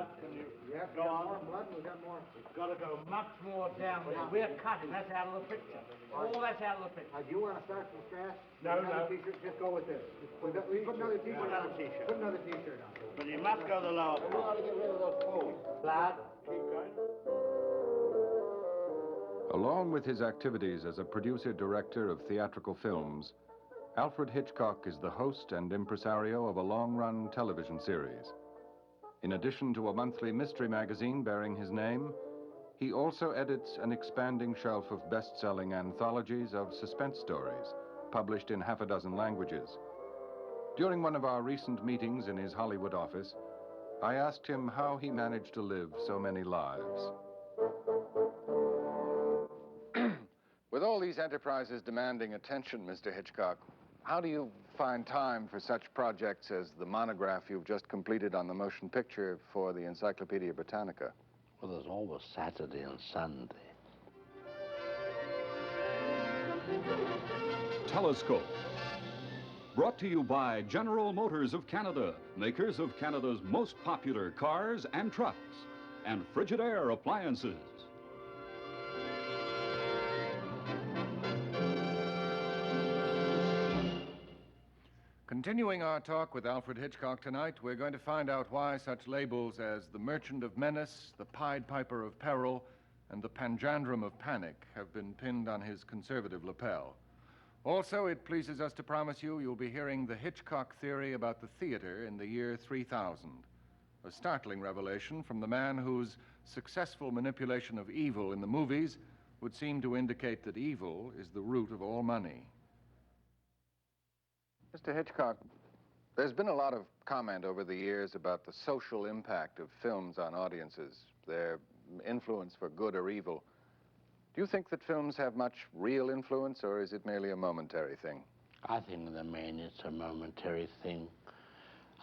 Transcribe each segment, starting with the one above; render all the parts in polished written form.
blood. Can you Yep, go on? more blood, we've got more. It's got to go much more down. We're cutting. That's out of the picture. All that's out of the picture. Do you want to start from scratch? No, no. T-shirt, just go with this. Put another T-shirt Put another T-shirt. Put another T-shirt on. But you must go the lower part. We ought to get rid of those folds. Blood. Keep going. Along with his activities as a producer-director of theatrical films, Alfred Hitchcock is the host and impresario of a long-run television series. In addition to a monthly mystery magazine bearing his name, he also edits an expanding shelf of best-selling anthologies of suspense stories, published in half a dozen languages. During one of our recent meetings in his Hollywood office, I asked him how he managed to live so many lives. With all these enterprises demanding attention, Mr. Hitchcock, how do you find time for such projects as the monograph you've just completed on the motion picture for the Encyclopedia Britannica? Well, there's always Saturday and Sunday. Telescope. Brought to you by General Motors of Canada, makers of Canada's most popular cars and trucks, and Frigidaire appliances. Continuing our talk with Alfred Hitchcock tonight, we're going to find out why such labels as the Merchant of Menace, the Pied Piper of Peril, and the Panjandrum of Panic have been pinned on his conservative lapel. Also, it pleases us to promise you'll be hearing the Hitchcock theory about the theater in the year 3000. A startling revelation from the man whose successful manipulation of evil in the movies would seem to indicate that evil is the root of all money. Mr. Hitchcock, there's been a lot of comment over the years about the social impact of films on audiences, their influence for good or evil. Do you think that films have much real influence, or is it merely a momentary thing? I think in the main it's a momentary thing.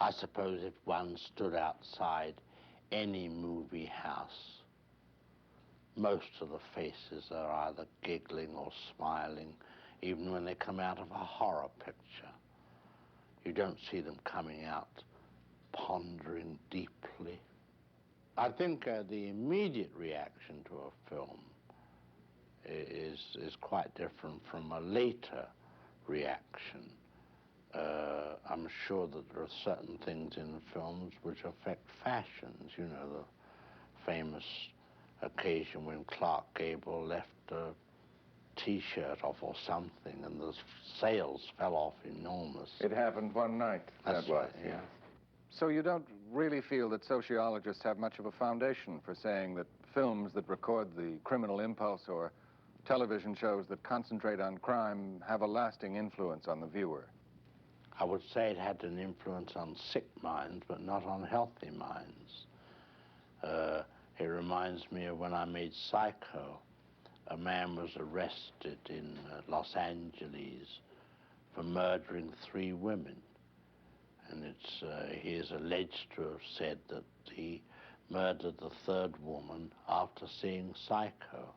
I suppose if one stood outside any movie house, most of the faces are either giggling or smiling, even when they come out of a horror picture. You don't see them coming out pondering deeply. I think the immediate reaction to a film is quite different from a later reaction. I'm sure that there are certain things in films which affect fashions. You know, the famous occasion when Clark Gable left a T-shirt off or something, and the sales fell off enormous. It happened one night. That's right, yeah. So you don't really feel that sociologists have much of a foundation for saying that films that record the criminal impulse or television shows that concentrate on crime have a lasting influence on the viewer? I would say it had an influence on sick minds, but not on healthy minds. It reminds me of when I made Psycho. A man was arrested in Los Angeles for murdering 3 women. And he is alleged to have said that he murdered the 3rd woman after seeing Psycho.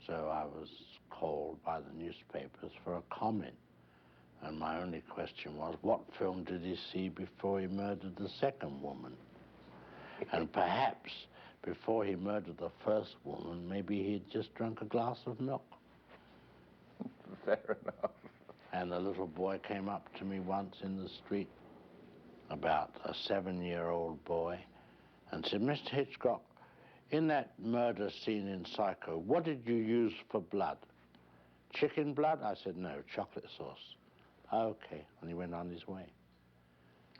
So I was called by the newspapers for a comment. And my only question was, what film did he see before he murdered the 2nd woman? And perhaps before he murdered the 1st woman, maybe he'd just drunk a glass of milk. Fair enough. And a little boy came up to me once in the street, about a 7-year-old boy, and said, Mr. Hitchcock, in that murder scene in Psycho, what did you use for blood? Chicken blood? I said, no, chocolate sauce. Okay, and he went on his way.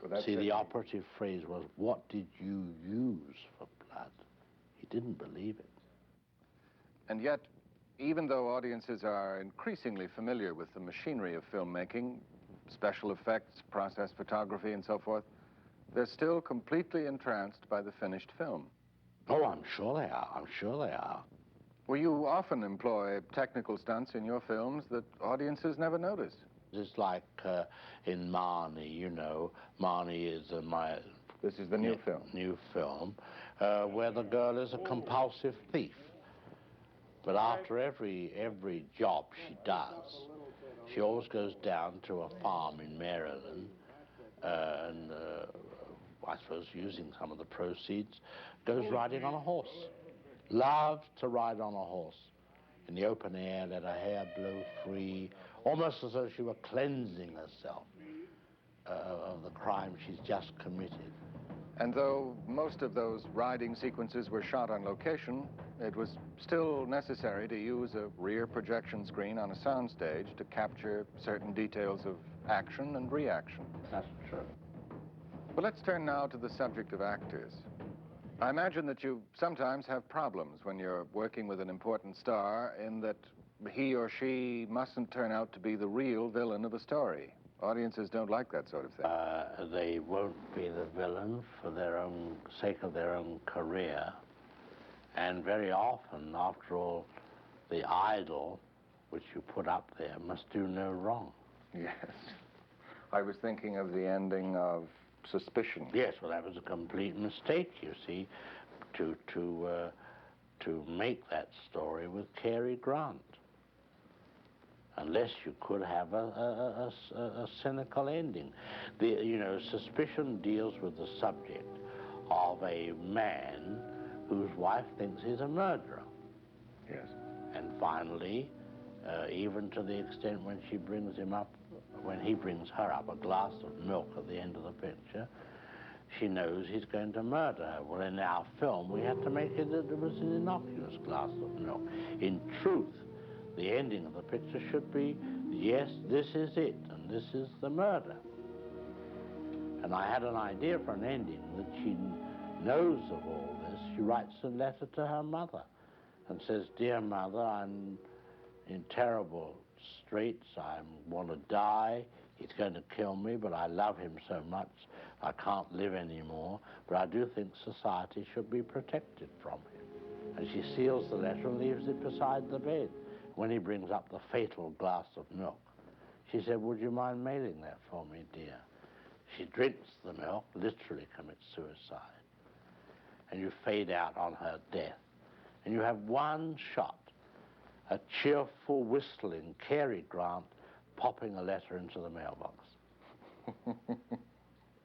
Well, see, the operative phrase was, what did you use for blood? He didn't believe it. And yet, even though audiences are increasingly familiar with the machinery of filmmaking, special effects, process photography, and so forth, they're still completely entranced by the finished film. Oh, I'm sure they are. I'm sure they are. Well, you often employ technical stunts in your films that audiences never notice. It's like in Marnie, you know. Marnie is This is the new film. New film, where the girl is a compulsive thief. But after every job she does, she always goes down to a farm in Maryland and I suppose using some of the proceeds, goes riding on a horse. Loved to ride on a horse. In the open air, let her hair blow free, almost as though she were cleansing herself of the crime she's just committed. And though most of those riding sequences were shot on location, it was still necessary to use a rear projection screen on a soundstage to capture certain details of action and reaction. That's true. But let's turn now to the subject of actors. I imagine that you sometimes have problems when you're working with an important star in that he or she mustn't turn out to be the real villain of a story. Audiences don't like that sort of thing. They won't be the villain for their own sake of their own career. And very often, after all, the idol which you put up there must do no wrong. Yes. I was thinking of the ending of Suspicion. Yes, well, that was a complete mistake, you see, to make that story with Cary Grant. Unless you could have a cynical ending. You know, Suspicion deals with the subject of a man whose wife thinks he's a murderer. Yes. And finally, even to the extent when she brings him up, when he brings her up a glass of milk at the end of the picture, she knows he's going to murder her. Well, in our film, we had to make it that it was an innocuous glass of milk. In truth, the ending of the picture should be, yes, this is it, and this is the murder. And I had an idea for an ending that she knows of all this. She writes a letter to her mother and says, "Dear mother, I'm in terrible straits. I want to die. He's going to kill me, but I love him so much I can't live anymore. But I do think society should be protected from him." And she seals the letter and leaves it beside the bed. When he brings up the fatal glass of milk, she said, "Would you mind mailing that for me, dear?" She drinks the milk, literally commits suicide. And you fade out on her death. And you have one shot, a cheerful whistling Cary Grant popping a letter into the mailbox.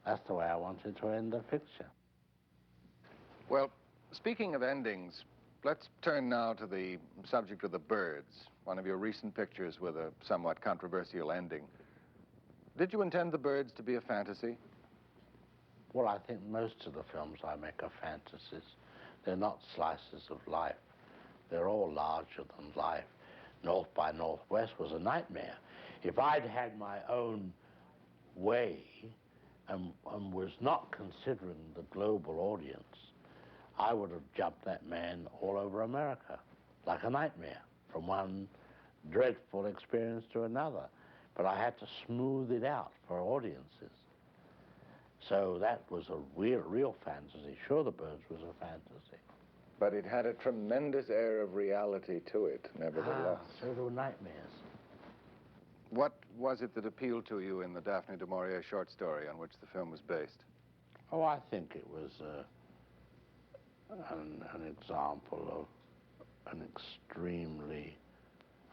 That's the way I wanted to end the picture. Well, speaking of endings, let's turn now to the subject of the birds, one of your recent pictures with a somewhat controversial ending. Did you intend the birds to be a fantasy? Well, I think most of the films I make are fantasies. They're not slices of life. They're all larger than life. North by Northwest was a nightmare. If I'd had my own way and was not considering the global audience, I would have jumped that man all over America, like a nightmare, from one dreadful experience to another. But I had to smooth it out for audiences. So that was a real fantasy. Sure, The Birds was a fantasy. But it had a tremendous air of reality to it, nevertheless. So do nightmares. What was it that appealed to you in the Daphne du Maurier short story on which the film was based? Oh, I think it was an example of an extremely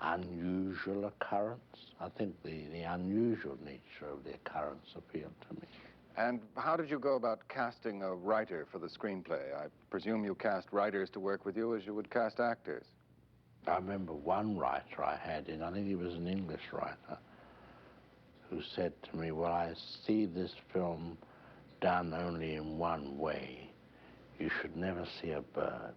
unusual occurrence. I think the unusual nature of the occurrence appealed to me. And how did you go about casting a writer for the screenplay? I presume you cast writers to work with you as you would cast actors. I remember one writer I had in, I think he was an English writer, who said to me, "Well, I see this film done only in one way. You should never see a bird."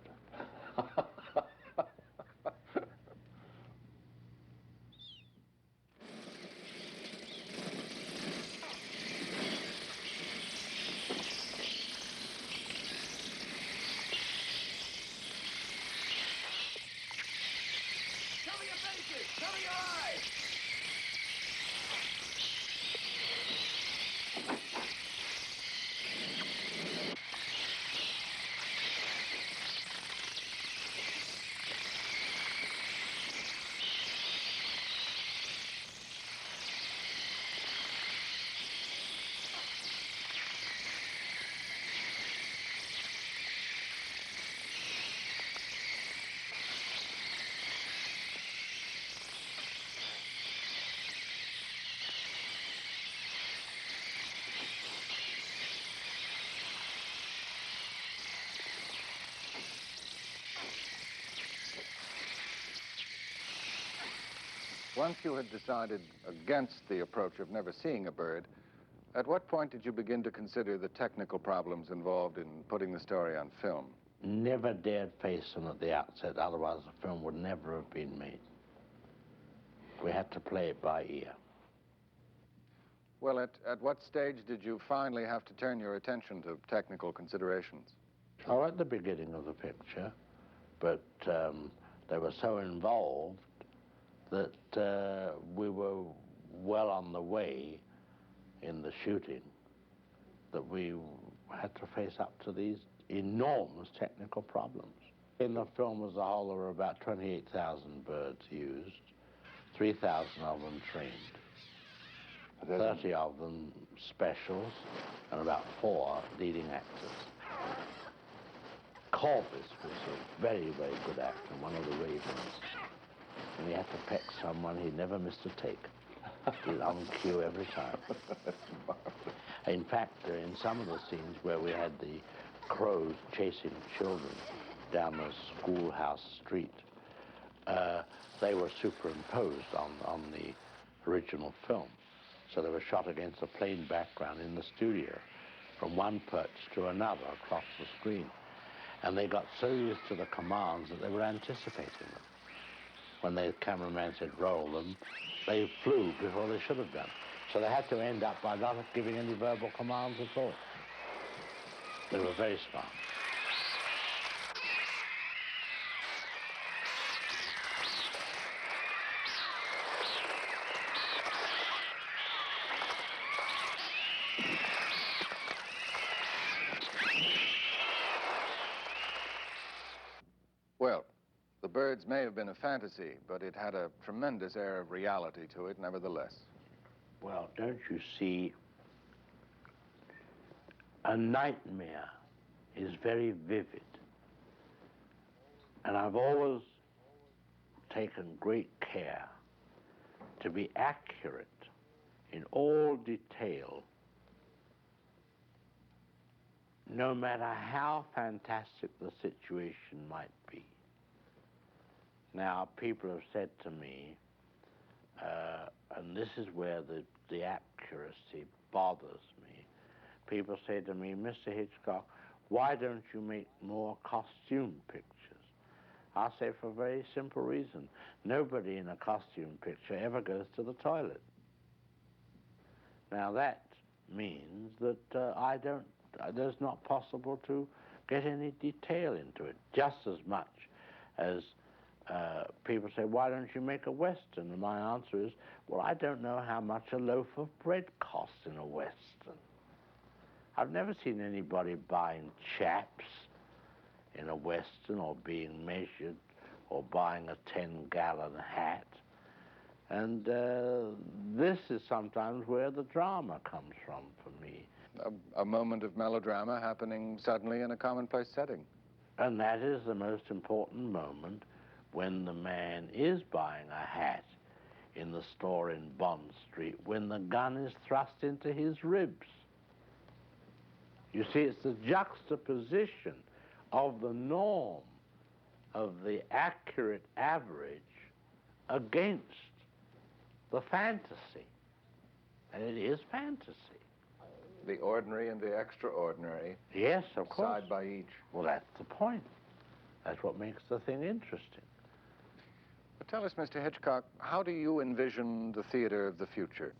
Once you had decided against the approach of never seeing a bird, at what point did you begin to consider the technical problems involved in putting the story on film? Never dared face them at the outset, otherwise the film would never have been made. We had to play it by ear. Well, at what stage did you finally have to turn your attention to technical considerations? Oh, at the beginning of the picture, but they were so involved that we were well on the way in the shooting that we had to face up to these enormous technical problems. In the film as a whole, there were about 28,000 birds used, 3,000 of them trained, 30 of them specials, and about 4 leading actors. Corbis was a very, very good actor, one of the Ravens. And he had to peck someone, he never missed a take. He was on cue every time. In fact, in some of the scenes where we had the crows chasing children down the schoolhouse street, they were superimposed on the original film. So they were shot against a plain background in the studio, from one perch to another across the screen. And they got so used to the commands that they were anticipating them. When the cameraman said roll them, they flew before they should have done. So they had to end up by not giving any verbal commands at all. They were very smart. Well, the birds may have been a fantasy, but it had a tremendous air of reality to it, nevertheless. Well, don't you see, a nightmare is very vivid. And I've always taken great care to be accurate in all detail, no matter how fantastic the situation might be. Now, people have said to me, and this is where the accuracy bothers me. People say to me, Mr. Hitchcock, why don't you make more costume pictures? I say for a very simple reason. Nobody in a costume picture ever goes to the toilet. Now that means that it's not possible to get any detail into it, just as much as people say, why don't you make a Western? And my answer is, well, I don't know how much a loaf of bread costs in a Western. I've never seen anybody buying chaps in a Western or being measured or buying a 10-gallon hat. And this is sometimes where the drama comes from for me. A moment of melodrama happening suddenly in a commonplace setting. And that is the most important moment, when the man is buying a hat in the store in Bond Street, when the gun is thrust into his ribs. You see, it's the juxtaposition of the norm of the accurate average against the fantasy. And it is fantasy. The ordinary and the extraordinary. Yes, of course. Side by each. Well, that's the point. That's what makes the thing interesting. But tell us, Mr. Hitchcock, how do you envision the theater of the future?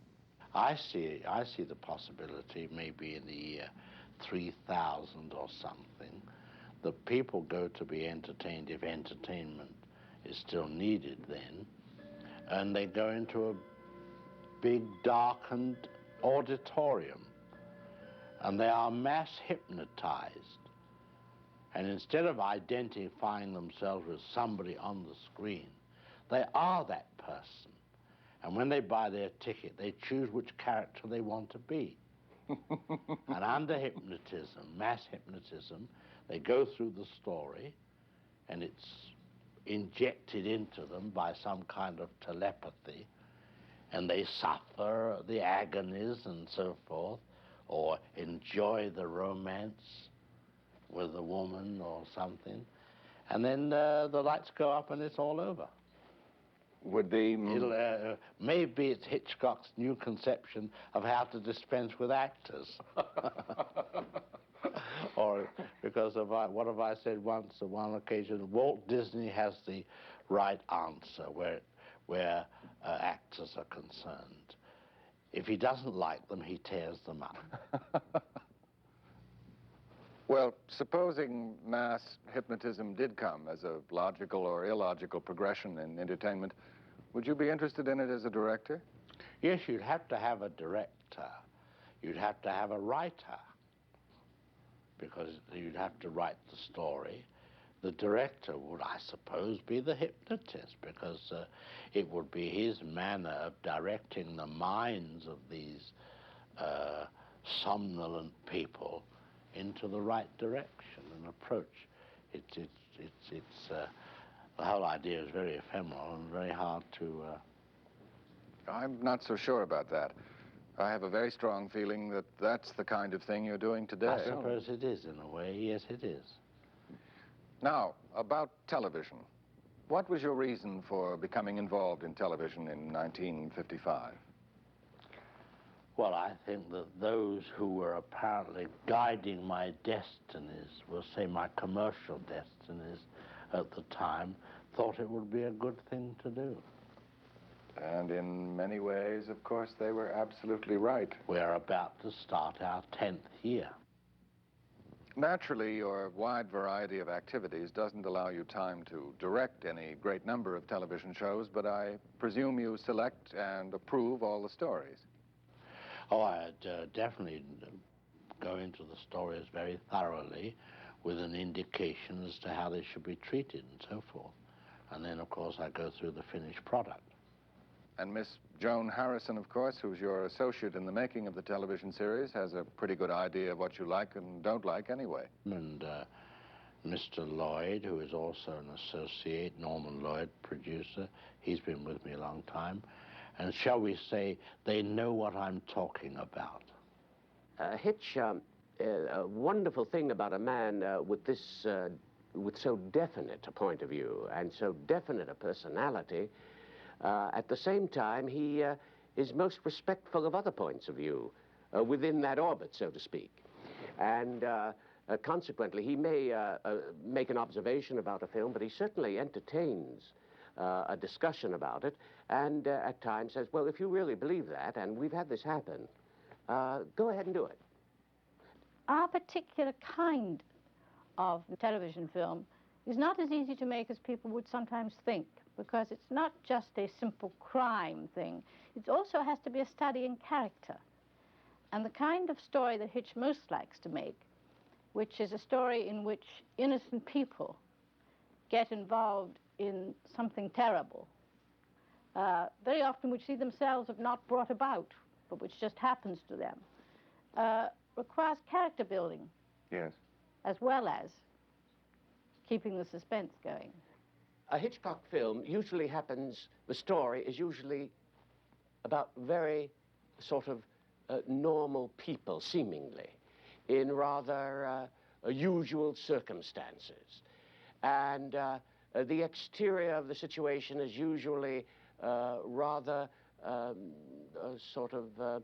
I see the possibility, maybe in the year 3000 or something, that people go to be entertained, if entertainment is still needed then, and they go into a big darkened auditorium, and they are mass hypnotized. And instead of identifying themselves with somebody on the screen, they are that person. And when they buy their ticket, they choose which character they want to be. And under hypnotism, mass hypnotism, they go through the story, and it's injected into them by some kind of telepathy, and they suffer the agonies and so forth, or enjoy the romance with a woman or something, and then the lights go up and it's all over. would be... Maybe it's Hitchcock's new conception of how to dispense with actors. Or because what have I said once on one occasion? Walt Disney has the right answer where actors are concerned. If he doesn't like them, he tears them up. Well, supposing mass hypnotism did come as a logical or illogical progression in entertainment, would you be interested in it as a director? Yes, you'd have to have a director. You'd have to have a writer, because you'd have to write the story. The director would, I suppose, be the hypnotist, because it would be his manner of directing the minds of these somnolent people into the right direction and approach. The whole idea is very ephemeral and very hard to... I'm not so sure about that. I have a very strong feeling that that's the kind of thing you're doing today. I suppose it is, in a way. Yes, it is. Now, about television. What was your reason for becoming involved in television in 1955? Well, I think that those who were apparently guiding my destinies, we'll say my commercial destinies at the time, thought it would be a good thing to do. And in many ways, of course, they were absolutely right. We're about to start our 10th year. Naturally, your wide variety of activities doesn't allow you time to direct any great number of television shows, but I presume you select and approve all the stories. Oh, I'd definitely go into the stories very thoroughly with an indication as to how they should be treated and so forth. And then, of course, I go through the finished product. And Miss Joan Harrison, of course, who's your associate in the making of the television series, has a pretty good idea of what you like and don't like anyway. And Mr. Lloyd, who is also an associate, Norman Lloyd, producer, he's been with me a long time. And shall we say, they know what I'm talking about. Hitch, a wonderful thing about a man with so definite a point of view and so definite a personality, at the same time, he is most respectful of other points of view within that orbit, so to speak. And consequently, he may make an observation about a film, but he certainly entertains a discussion about it, and at times says, well, if you really believe that, and we've had this happen, go ahead and do it. Our particular kind of television film is not as easy to make as people would sometimes think, because it's not just a simple crime thing. It also has to be a study in character. And the kind of story that Hitch most likes to make, which is a story in which innocent people get involved in something terrible, very often which see themselves have not brought about, but which just happens to them, requires character building. Yes. As well as keeping the suspense going. A Hitchcock film usually happens, the story is usually about very sort of normal people, seemingly, in rather usual circumstances. And the exterior of the situation is usually rather sort of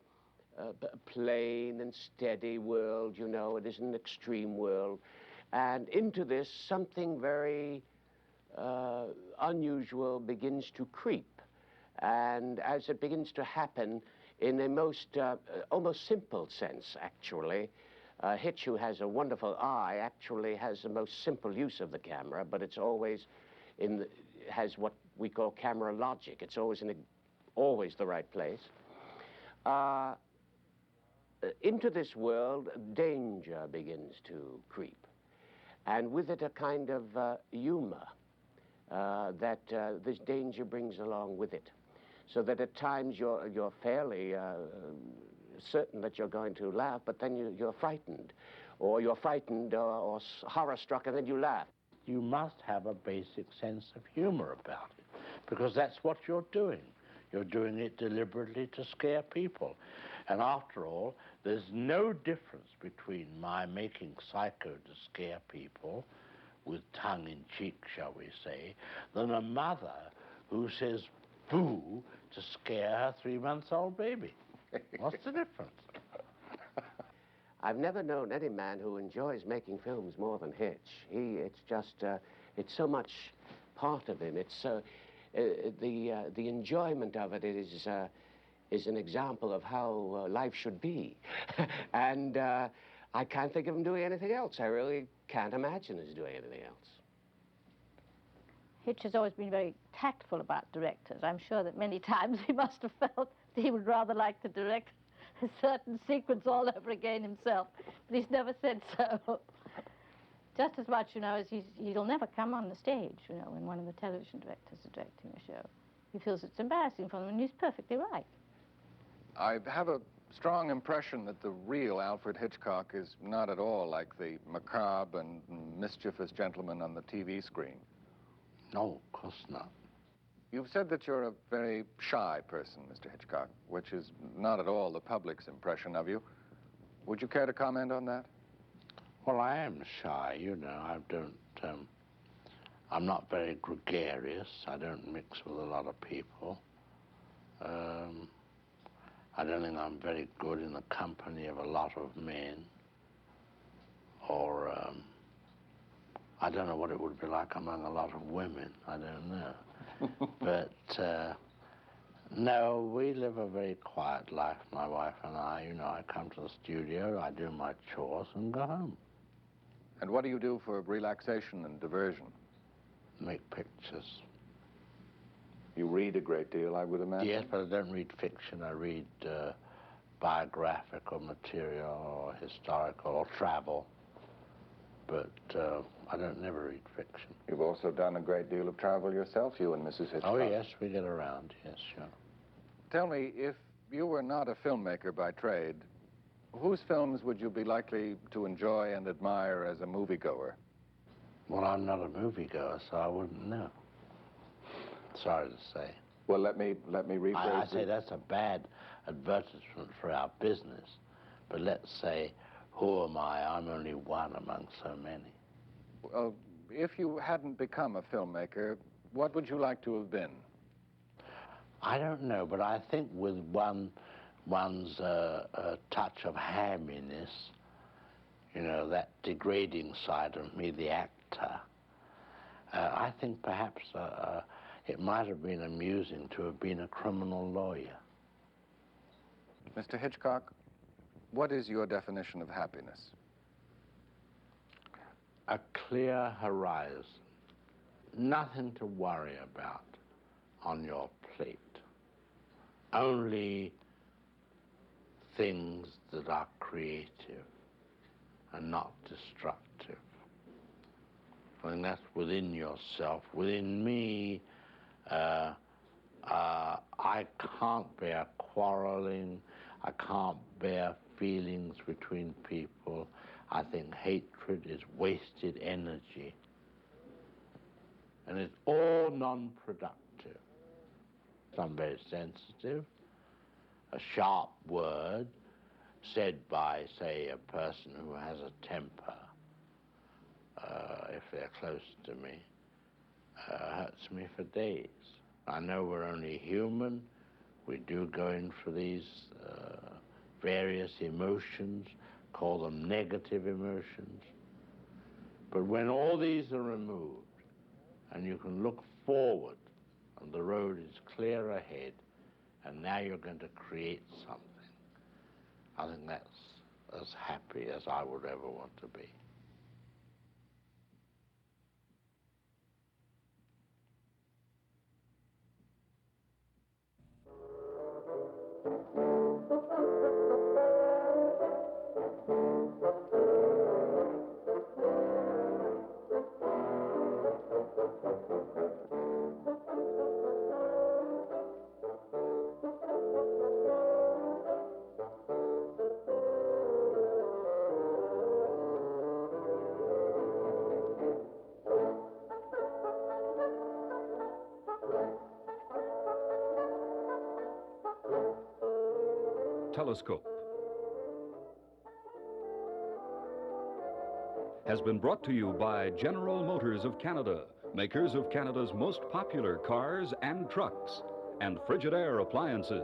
plain and steady world, you know. It is an extreme world. And into this, something very unusual begins to creep. And as it begins to happen in a most, almost simple sense, actually, Hitch, who has a wonderful eye, actually has the most simple use of the camera, but it's always has what we call camera logic. It's always always the right place. Into this world, danger begins to creep. And with it, a kind of humor that this danger brings along with it. So that at times you're fairly certain that you're going to laugh, but then you're frightened. Or you're frightened or horror-struck, and then you laugh. You must have a basic sense of humor about it, because that's what you're doing. You're doing it deliberately to scare people. And after all, there's no difference between my making Psycho to scare people, with tongue-in-cheek, shall we say, than a mother who says, boo to scare her 3-month-old baby. What's the difference? I've never known any man who enjoys making films more than Hitch. It's just, it's so much part of him. It's the enjoyment of it is an example of how life should be. And I can't think of him doing anything else. I really can't imagine us doing anything else. Hitch has always been very tactful about directors. I'm sure that many times he must have felt that he would rather like to direct a certain sequence all over again himself, but he's never said so. Just as much, you know, as he'll never come on the stage, you know, when one of the television directors is directing a show. He feels it's embarrassing for him, and he's perfectly right. I have a strong impression that the real Alfred Hitchcock is not at all like the macabre and mischievous gentleman on the TV screen. No, of course not. You've said that you're a very shy person, Mr. Hitchcock, which is not at all the public's impression of you. Would you care to comment on that? Well, I am shy, you know. I'm not very gregarious. I don't mix with a lot of people. I don't think I'm very good in the company of a lot of men. Or, I don't know what it would be like among a lot of women. I don't know. But, no, we live a very quiet life, my wife and I. You know, I come to the studio, I do my chores, and go home. And what do you do for relaxation and diversion? Make pictures. You read a great deal, I would imagine. Yes, but I don't read fiction. I read biographical material or historical or travel. But I don't never read fiction. You've also done a great deal of travel yourself, you and Mrs. Hitchcock. Oh, yes, we get around, yes, sure. Tell me, if you were not a filmmaker by trade, whose films would you be likely to enjoy and admire as a moviegoer? Well, I'm not a moviegoer, so I wouldn't know. Sorry to say. Well, let me rephrase I say that's a bad advertisement for our business. But let's say, who am I? I'm only one among so many. Well, if you hadn't become a filmmaker, what would you like to have been? I don't know, but I think with one's touch of hamminess, you know, that degrading side of me, the actor, I think perhaps it might have been amusing to have been a criminal lawyer. Mr. Hitchcock, what is your definition of happiness? A clear horizon, nothing to worry about on your plate, only things that are creative and not destructive. I think that's within yourself. Within me, I can't bear quarreling. I can't bear feelings between people. I think hatred is wasted energy. And it's all non-productive. I'm very sensitive. A sharp word said by, say, a person who has a temper, if they're close to me, hurts me for days. I know we're only human. We do go in for these various emotions, call them negative emotions. But when all these are removed and you can look forward and the road is clear ahead and now you're going to create something, I think that's as happy as I would ever want to be. Telescope has been brought to you by General Motors of Canada, makers of Canada's most popular cars and trucks, and Frigidaire appliances.